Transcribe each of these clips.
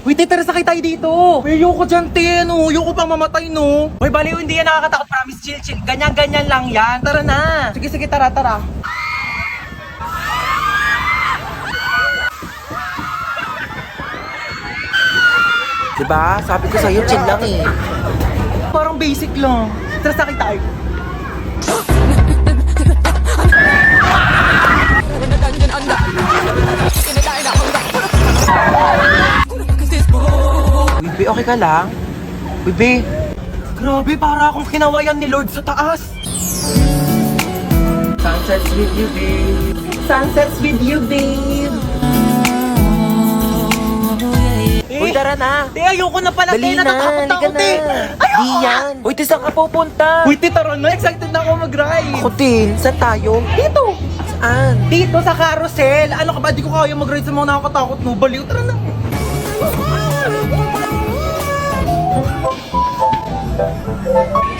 Uy, titira sakay tayo dito. Uy, ayoko dyan, te. Ano? Ayoko pang mamatay, no? Uy, baliw, hindi yan nakakatakot. Promise, chill, chill. Ganyan-ganyan lang yan. Tara na. Sige, sige, tara, tara. Diba? Sabi ko sa'yo, chill lang eh. Parang basic lang. Tara, sakay tayo. Bibi, okay ka lang? Bibi. Grabe, para akong kinawayan ni Lord sa taas. Sunsets with you, babe. Sunsets with you, babe. Uy, tara na. Te, ayoko na pala. Te, natatakot ako, te. Ayoko Diyan. Uy, te, saan ka pupunta? Uy, te, tara na. Excited na ako mag-ride. Ako din. Saan tayo? Dito. Saan? Dito sa carousel. Ano ka ba? Di ko kaya mag-ride sa mga nakakatakot, no? Baliw, tara na.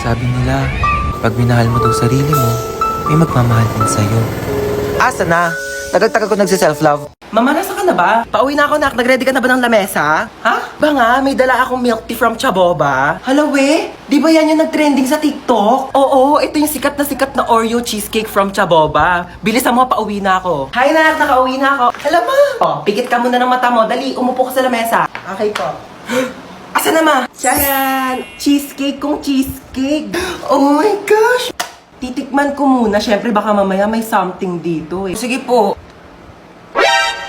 Sabi nila, pag minahal mo daw sarili mo, may magmamahal din sa'yo. Asa na? Tagal-tagal ko nagsi-self-love. Mama, nasa ka na ba? Pauwi na ako, nak. Nag-ready ka na ba ng lamesa? Ha? Ba nga, may dala akong milk tea from Chaboba. Hello, we? Di ba yan yung nag-trending sa TikTok? Oo, ito yung sikat na Oreo cheesecake from Chaboba. Bilisan mo, pauwi na ako. Hi, nak. Nakauwi na ako. Hello, ma. Oh, pikit ka muna ng mata mo. Dali, umupo ka sa lamesa. Okay po. Asa na, ma? Tiyan! Cheesecake kong cheesecake. Oh my gosh! Titikman ko muna. Siyempre, baka mamaya may something dito eh. Sige po.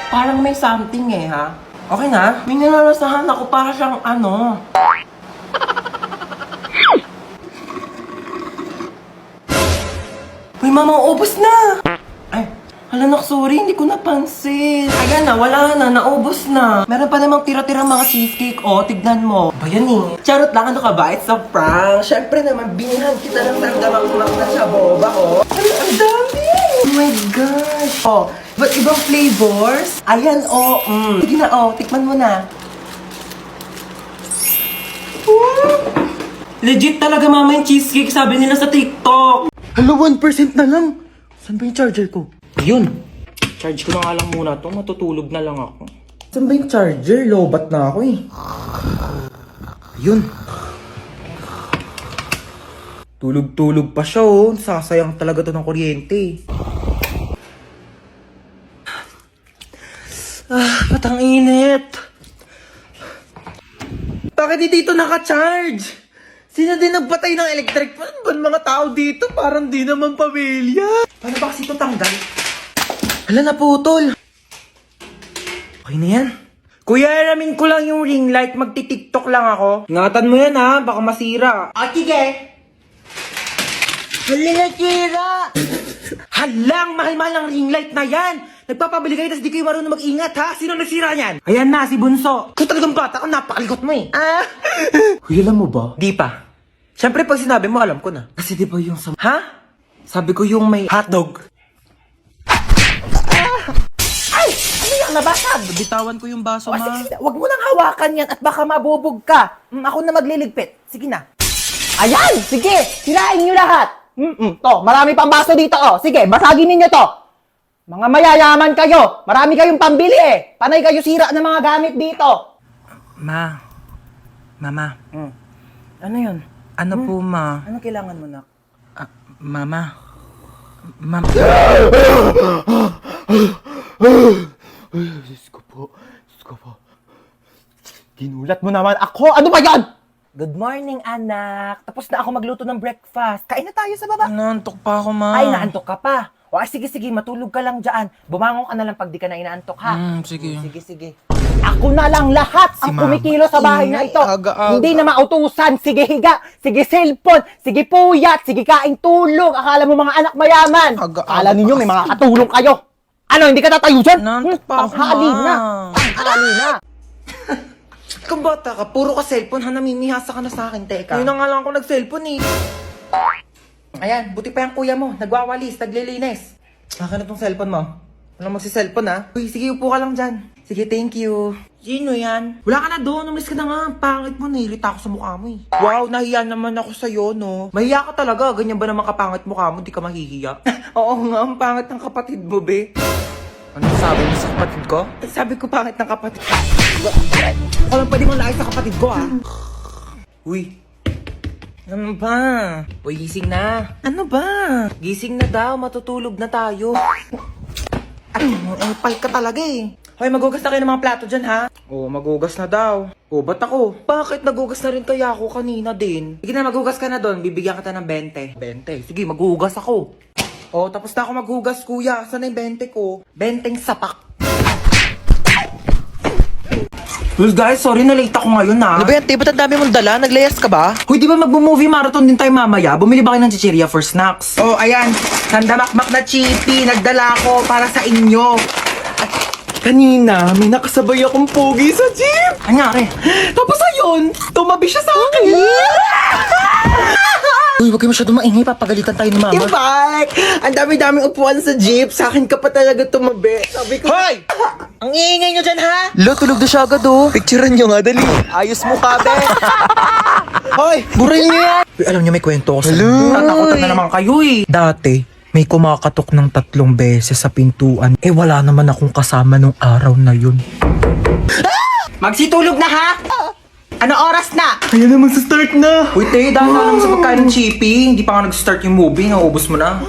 Parang may something eh, ha? Okay na? May nalalasahan ako para siyang ano. Uy, mama, ubos na! Ay, hala nak, sorry, hindi ko napansin. Ayan na, wala na, naubos na. Meron pa namang tira-tira mga cheesecake, oh, tignan mo. Ba yan eh? Charot lang, ano ka ba? It's a prank. Siyempre naman, binihan kita ng tanggamak-mak na Chaboba, oh. Ay, ang dami! Oh my gosh! Oh, but ibang flavors? Ayan, oh, Sige na, oh, tikman mo na. Legit talaga, mama, yung cheesecake, sabi nila sa TikTok. Hello, 1% na lang. Saan ba yung charger ko? Ayun. Charge ko na nga lang muna to. Matutulog na lang ako. Saan ba yung charger? Lobat na ako eh. Ayun. Tulog-tulog pa siya oh. Sasayang talaga to ng kuryente. Ba't ang init? Bakit di dito naka-charge? Sino din nagpatay ng electric fan? Ba't mga tao dito? Parang di naman pamilya. Paano ba kasi ito tanggal? Hala, naputol. Okay na yan. Kuya, aramin ko lang yung ring light. Magti-tiktok lang ako. Ingatan mo yan ha, baka masira. Ah, sige. Hala, nasira. Halang, mahal-mahal ang ring light na yan. Nagpapabili kayo, tas di kayo marunong mag-ingat ha. Sino nagsira niyan? Ayan na, si Bunso. Kung talagang bata ka, napakalikot mo eh. Kuya, alam mo ba? Di pa. Siyempre, pag sinabi mo, alam ko na. Kasi di ba yung sa... Ha? Sabi ko yung may hotdog. Ay! Ano yung nabasag? Bitawan ko yung baso, O, ma. sige, wag mo nang hawakan yan at baka mabubog ka. Ako na magliligpit. Sige na. Ayan! Sige! Sirain nyo lahat! To, marami pang baso dito, oh. Sige, basagin ninyo to. Mga mayayaman kayo. Marami kayong pambili eh. Panay kayo sira ng mga gamit dito. Mama. Ano yun? Ano po, ma? Ano kailangan mo, nak? Mama. Diyos ko po. Ginulat mo naman ako. Ano ba yan? Good morning, anak. Tapos na ako magluto ng breakfast. Kain na tayo sa baba. Naantok pa ako, ma. Ay, naantok ka pa. O, sige, matulog ka lang dyan. Bumangon ka na lang pag di ka na inaantok, ha? Sige. Sige. Ako na lang lahat ang Mama. kumikilo sa bahay na ito. Aga-aga. Hindi na mautusan. Sige higa, sige cellphone, sige puyat, sige kain tulog. Akala mo mga anak mayaman. Aga-aga Akala ninyo pa may mga katulong kayo. Ano, hindi ka tatayo dyan? Naantok pa ako, Tanghali Ma. na. Tanghali na. Kung bata ka, puro ka cellphone, ha? Namimihasa ka na sa akin, teka. Yun na nga lang ako nag-cellphone, eh. Ayan, buti pa yung kuya mo. Nagwawalis, naglilinis. Akin na tong cellphone mo. Walang magsi-cellphone, ha? Uy, sige, upo ka lang dyan. Sige, thank you. Sino yan? Wala ka na doon. Umalis ka na nga. Pangit mo. Nahirita ako sa mukha mo, eh. Wow, nahiya naman ako sa'yo, no? Mahiya ka talaga. Ganyan ba naman kapangit mukha mo? Di ka mahihiya? Oo nga, ang pangit ng kapatid mo, be. Ano sabi mo sa kapatid ko? Sabi ko pangit ng kapatid ko. Ako lang pwede mong sa kapatid ko, ah. Uy, Ano ba? uy, gising na. Ano ba? Gising na daw, matutulog na tayo. Ang pal ka talaga eh. Hoy, magugas na kayo ng mga plato dyan, ha? Oo, magugas na daw. Oo, ba't ako? Bakit nagugas na rin kaya ako kanina din? Sige na, magugas ka na doon. Bibigyan kita ng 20. 20. Sige, maghugas ako. Oh, tapos na ako maghugas, kuya. Saan na yung 20 ko? 20 sapak. Well guys, sorry na late ako ngayon na. Ano ba yan, te? Ba't ang dami mong dala? Naglayas ka ba? Hoy, di ba magbo-movie marathon din tayo mamaya? Bumili ba kayo ng chichirya for snacks? Oh, ayan. Sandamakmak na chippy. Nagdala ko para sa inyo. At kanina, may nakasabay akong pogi sa jeep. Anyari? Tapos ayun, tumabi siya sa akin. Uy, huwag kayo masyadong maingay. Papagalitan tayo ni mama. Bike! Ang dami-daming upuan sa jeep. Sa akin ka pa talaga tumabi. Sabi ko, Hoy! Ang iingay nyo dyan, ha? Lo, tulog na siya agad, oh. Picturean nyo nga, dali. Ayos mo ka, be. Hoy! Buray niyo yan! Uy, alam nyo, may kwento ko sa Tatakotan na naman kayo, eh. Dati, may kumakatok ng 3 beses sa pintuan. Eh, wala naman akong kasama nung araw na yun. Magsitulog na, ha? Ano oras na? Ayan naman sa start na. Uy, te, dahil ka naman sa pagkain ng chippy. Hindi pa nga nag-start yung movie. Naubos mo na.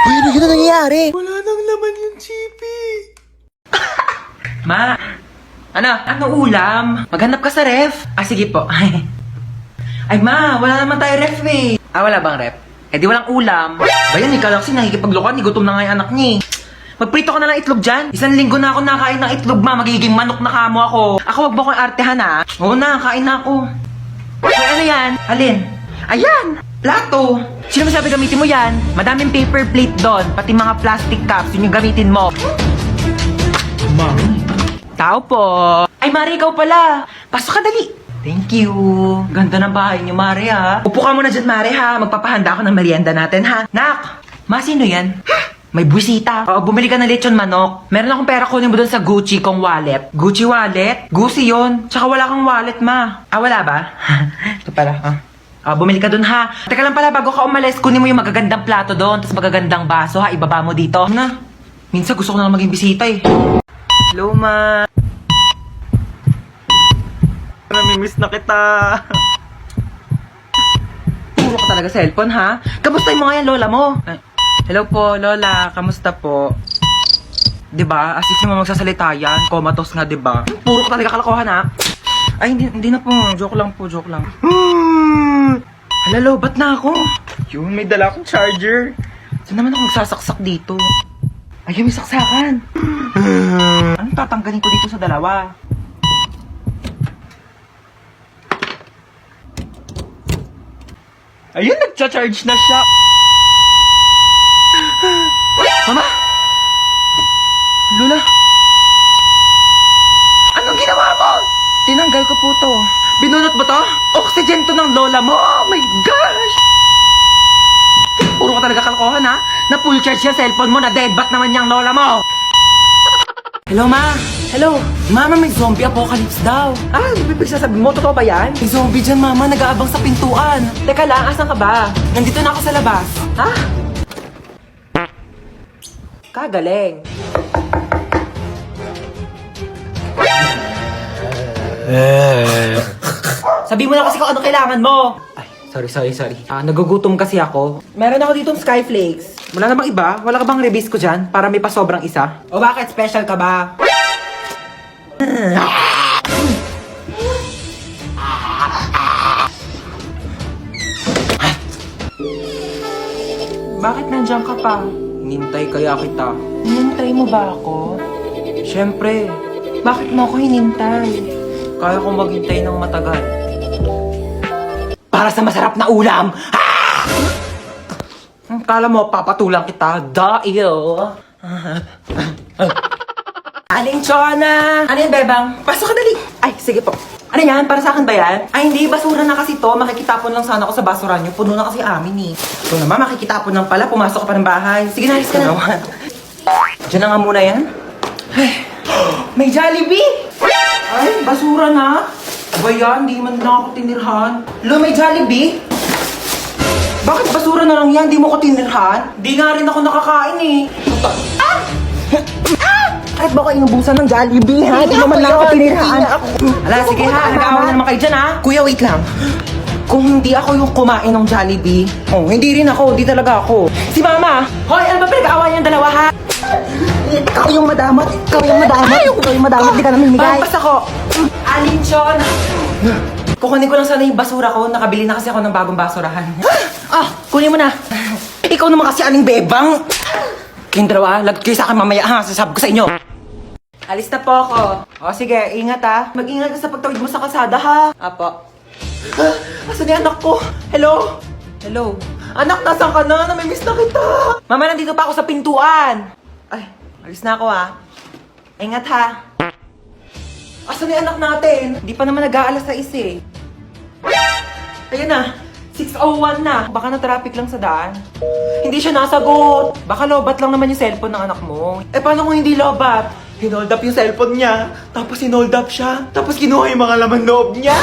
Uy, ano yun na nangyayari? Wala nang laman yung chippy. Ma, ano ulam? Maghanap ka sa ref. Ah, sige po. Ay, ma, wala naman tayo ref, eh. Ah, wala bang ref? Eh, di walang ulam. Bayan, ikaw lang kasi nakikipaglukan. Gutom na nga yung anak niya, eh. Magprito ka na ng itlog dyan. 1 linggo na ako nakain ng itlog, ma. Magiging manok na kamo ako. Ako, wag mo akong artehan, ha? Oo na, kain na ako. Ay, ano yan? Alin? Ayan! Plato! Sino masabi gamitin mo yan? Madaming paper plate doon. Pati mga plastic cups. Yun yung gamitin mo. Mami. Tao po. Ay, Mari, ikaw pala. Pasok ka, dali. Thank you. Ganda ng bahay niyo, Mari, ha? Upo ka muna dyan, Mari, ha? Magpapahanda ako ng merienda natin, ha? Nak! Ma, sino yan? May buwisita. Oo, bumili ka ng lechon manok. Meron akong pera, kunin mo doon sa Gucci kong wallet. Gucci wallet? Gucci yon. Tsaka wala kang wallet, ma. Ah, wala ba? Ito pala, bumili ka doon, ha? Teka lang pala, bago ka umalis, kunin mo yung magagandang plato doon, tapos magagandang baso, ha? Ibaba mo dito. Na, minsan gusto ko na lang maging bisita, eh. Hello, ma. Namimiss na kita. Puro ka talaga cellphone, ha? Kamustahin mo nga yan, lola mo? Hello po, lola. Kamusta po? Diba? As if naman magsasalita yan. Comatose nga, diba? Puro ka talaga kalokohan, ha? Ay, hindi na po. Joke lang po, joke lang. Halalo, ba't na ako? Yun, may dala akong charger. Saan naman ako magsasaksak dito? Ayun, may saksakan. Anong tatanggalin ko dito sa dalawa? Ayun, nagcha-charge na siya. Mama! Lola! Anong ginawa mo? Tinanggal ko po to. Binunot mo to? Oxygen to ng lola mo. Oh my gosh! Puro ka talaga kalokohan, ha? Na full charge yung cellphone mo, na deadbat naman yung lola mo. Hello, ma. Hello. Mama, may zombie apocalypse daw. Ah, bibig sasabihin mo, totoo ba yan? May zombie dyan, mama. Nag-aabang sa pintuan. Teka lang, asan ka ba? Nandito na ako sa labas. Ha? Kagaling. Sabi mo na kasi kung ano kailangan mo. Ay, sorry. Nagugutom kasi ako. Meron ako ditong Skyflakes. Wala namang iba? Wala ka bang rebis ko dyan? Para may pasobrang isa? O bakit? Special ka ba? Bakit nandiyan ka pa? Hinintay kaya kita. Hinintay mo ba ako? Siyempre. Bakit mo ako hinintay? Kaya kong maghintay ng matagal. Para sa masarap na ulam! Ah! Kala mo, papatulang kita. Dahil... Aling Chona! Ano yan, Bebang? Pasok ka dali! Ay, sige po. Ano yan? Para sa akin ba yan? Ay, hindi. Basura na kasi to. Makikitapon lang sana ako sa basura nyo. Puno na kasi amin eh. Ito naman, makikitapon lang pala. Pumasok ka pa ng bahay. Sige na, alis ka na. Diyan na nga muna yan. Ay, may Jollibee! Ay, basura na. Ba yan? Di man lang ako tinirhan. Lo, may Jollibee? Bakit basura na lang yan? Di mo ko tinirhan? Di nga rin ako nakakain eh. Kahit ba ko inubusan ng Jollibee, ha? Di naman lang ako tinirhaan. Ala, sige ha. Nag-aawa na naman kayo dyan ha. Kuya, wait lang. Kung hindi ako yung kumain ng Jollibee, hindi rin ako, hindi talaga ako. Si Mama! Hoy, ano ba pinag-aawa niyang dalawa ha? Ikaw yung madamot. Ikaw yung madamot. Ikaw yung madamot. Di ka namin migay. Basta ko. Alinchon! Kukunin ko lang sana yung basura ko. Nakabili na kasi ako ng bagong basurahan. Kunin mo na. Ikaw naman kasi aling bebang. Kayong dalawa, lagot kayo sa akin mamaya ha. Sasabi ko sa inyo. Alis na po ako. O sige, ingat ha. Mag-ingat ka sa pagtawid mo sa kalsada ha. Apo. Asan yung anak ko? Hello? Hello? Anak, nasan ka na? Namimiss na kita. Mama, nandito pa ako sa pintuan. Ay, alis na ako ha. Ingat ha. Asan yung anak natin? Hindi pa naman nag-aalas sa eh. Ayan na. 6:01 na. Baka na-traffic lang sa daan. Hindi siya nasagot. Baka lobat lang naman yung cellphone ng anak mo. Eh, paano kung hindi lobat? Hinold up yung cellphone niya. Tapos hinold up siya. Tapos kinuha yung mga laman loob niya.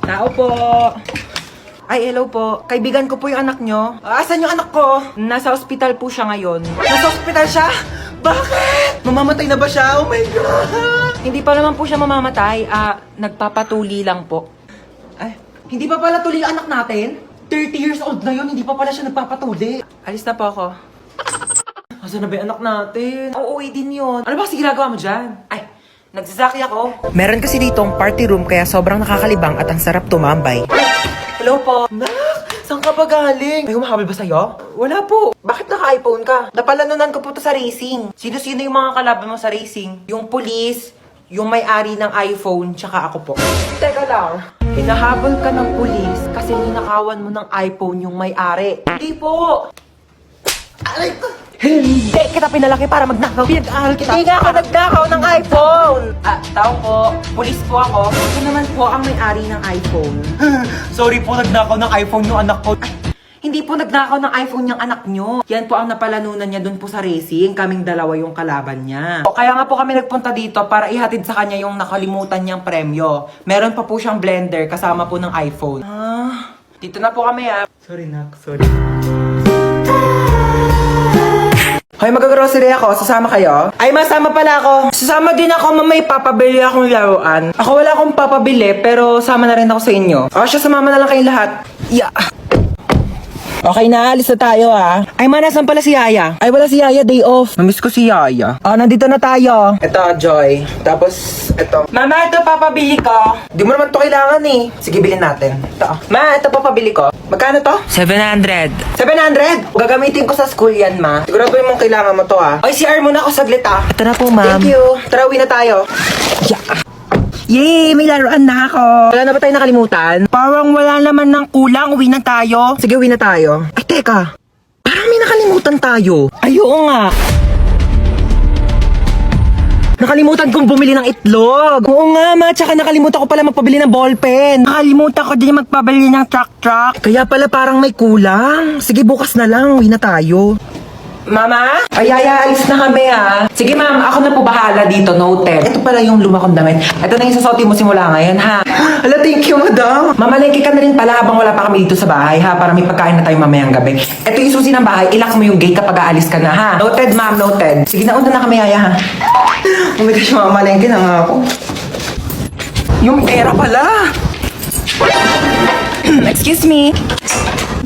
Tao po. Ay, hello po. Kaibigan ko po yung anak nyo. Asan yung anak ko? Nasa ospital po siya ngayon. Nasa ospital siya? Bakit? Mamamatay na ba siya? Oh my God! Hindi pa naman po siya mamamatay. Nagpapatuli lang po. Ay, hindi pa pala tuli ang anak natin? 30 years old na yun, hindi pa pala siya nagpapatuli. Alis na po ako. Asan na ba yung anak natin? Uuwi din yun. Ano ba kasi ginagawa mo dyan? Ay, nagsasaki ako. Meron kasi ditong party room kaya sobrang nakakalibang at ang sarap tumambay. Hello po. Nak, saan ka ba galing? May humahabol ba sa'yo? Wala po. Bakit naka-iPhone ka? Napalanunan ko po to sa racing. Sino-sino yung mga kalaban mo sa racing? Yung police, yung may-ari ng iPhone, tsaka ako po. Teka lang. Hinahabol ka ng police kasi ninakawan mo ng iPhone yung may-ari. Hindi po. Aray ko. Hindi kita pinalaki para magnakaw. Pinag-aaral kita. Hindi nga ako nagnakaw ng iPhone. Tao po. Police po ako. Ito naman po ang may-ari ng iPhone. Sorry po, nagnakaw ng iPhone yung anak ko. Ay, hindi po nagnakaw ng iPhone yung anak nyo. Yan po ang napalanunan niya dun po sa racing. Kaming dalawa yung kalaban niya. Kaya nga po kami nagpunta dito para ihatid sa kanya yung nakalimutan niyang premyo. Meron pa po siyang blender kasama po ng iPhone. Dito na po kami ha. Sorry nak, sorry. Hoy, mag-grocery ako. Sasama kayo? Ay, masama pala ako. Sasama din ako, mamay papabili akong laruan. Ako wala akong papabili, pero sama na rin ako sa inyo. O, siya, sumama na lang kayong lahat. Yeah. Okay na, alis na tayo Ay, nasan pala si Yaya? Ay, wala si Yaya, day off. Mamiss ko si Yaya. Nandito na tayo. Ito, Joy. Tapos, ito. Mama, ito papabili ko. Di mo naman to kailangan eh. Sige, bilhin natin. Ito. Ma, ito papabili ko. Magkano to? 700. 700? Gagamitin ko sa school yan, ma. Sigurado yung kailangan mo to, Oy, CR muna ako saglit, Ito na po, ma'am. Thank you. Tara, uwi na tayo. Yeah. Yay! May laruan na ako. Wala na ba tayo nakalimutan? Parang wala naman ng kulang. Uwi na tayo. Sige, uwi na tayo. Ay, teka. Parang may nakalimutan tayo. Ay, oo nga. Nakalimutan kong bumili ng itlog. Oo nga, ma. Tsaka nakalimutan ko pala magpabili ng ballpen. Nakalimutan ko din magpabili ng truck. Kaya pala parang may kulang. Sige, bukas na lang. Uwi na tayo. Mama? Ay, Yaya, alis na kami Sige, ma'am. Ako na po bahala dito. Noted. Ito pala yung luma kong damit. Ito na yung sasuotin mo simula ngayon, ha? Hala, thank you, madam. Mamalengke ka na rin pala habang wala pa kami dito sa bahay, ha? Para may pagkain na tayo mamayang gabi. Ito yung susi ng bahay. Ilock mo yung gate kapag aalis ka na, ha? Noted, ma'am. Noted. Sige, nauna na kami, Yaya, ha? Oh my gosh, mamalengke na nga ako. Yung pera pala. Excuse me.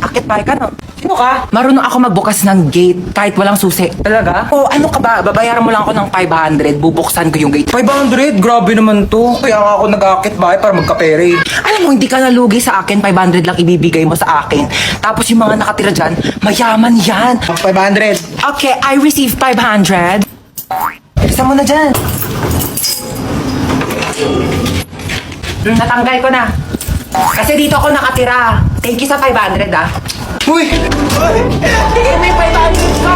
Akit ba ka, no? Sino ka? Marunong ako magbukas ng gate kahit walang susi. Talaga? Oh, ano ka ba? Babayaran mo lang ako ng 500. Bubuksan ko yung gate. 500? Grabe naman to. Kaya nga ako nag-akit bahay para magkapere. Alam mo, hindi ka nalugi sa akin. 500 lang ibibigay mo sa akin. Tapos yung mga nakatira dyan, mayaman yan. 500. Okay, I receive 500. Isa mo na dyan. Natanggal ko na. Kasi dito ako nakatira. Thank you sa 500 Uy! Bigay mo yung 500 ko!